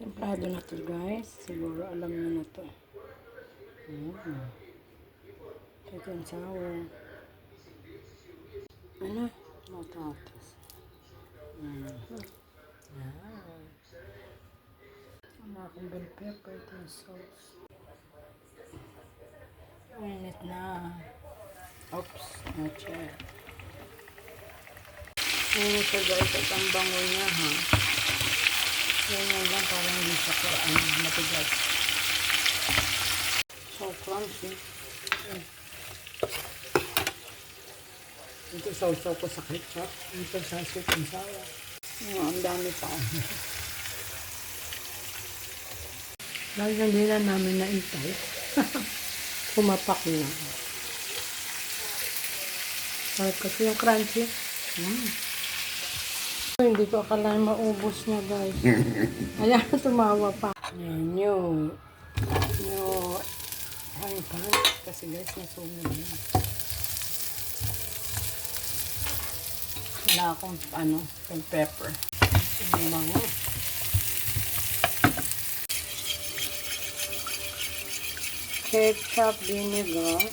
Templado na to guys. Siguro alam niyo na to. Sweet and sour. Ano? Matatas. Wala akong bell pepper. Ito yung sauce. Mainit na. Oops. Na-check. Mainit siya guys. At ang bango niya ha. Ganyan lang parang hindi siya matigas. So crunchy. Ito sausaw ko sa ketchup. Ito sa sweet and sour. Ang dami pa. Dahil hindi na namin naintay. Pumapak na. Sarap kasi yung crunchy. Hindi ko akalain maubos niya guys. Ayan, tumawa pa. Ayan, new frying pan. Kasi guys, nasunog na. Wala akong bell pepper. Ang bango. Ketchup, vinegar,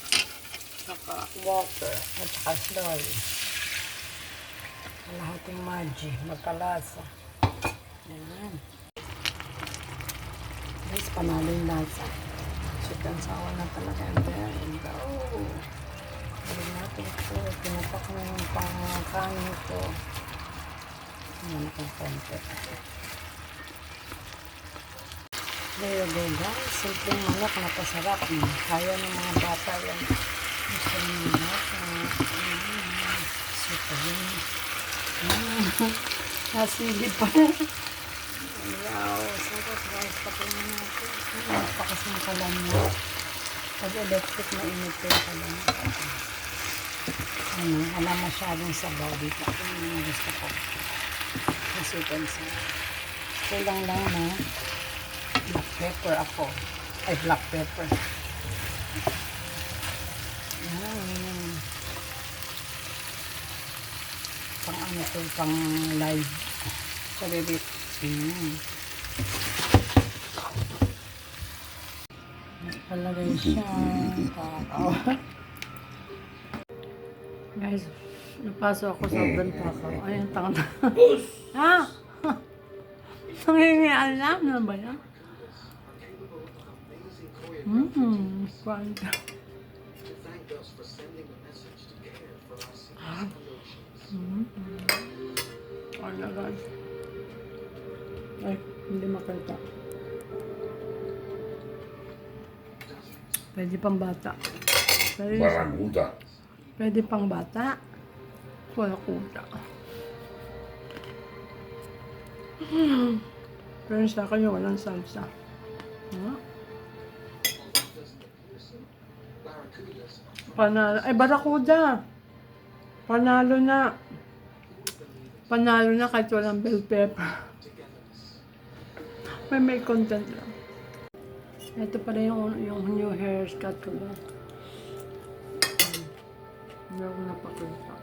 saka water, at saka slurry. Lahating Maggi, magkalasa. Ayan. Guys, panalo yung lasa. Chicken sour na talaga. And there you go. Gawin natin ito. Pinapak na yung pang-kanin ito. Ayan akong konti. There you go guys. Simpleng manok na pasarap. Kaya ng mga bata yan. Gusto nyo super yun. Nasilip pa. Wow. Sarap guys. Patuloy natin. Pakas ng kalan mo. Pag electric na init ko yung kalan. Wala masyadong sabaw dito. Ito yung gusto ko. Kasutan siya. Kulang lang na black pepper ako. Ay, black pepper. Pang ano to, pang live. Sa bibit. Palagay siya. Takaw. Guys, napasok ako sa sobrang takaw. Ayun, takaw na. Ha? Nangingialam na ba yan? Kwanta. Oh my God. Ay, hindi makita. Pwede pang bata. Pwede pang bata. Wala kuta. Pero sa akin yung walang salsa. Panalo. Ay, barakuda. Panalo na. Panalo na kahit walang bell pepper. May content lang. Ito pala yung new haircut ko ba. Hindi ako napakita.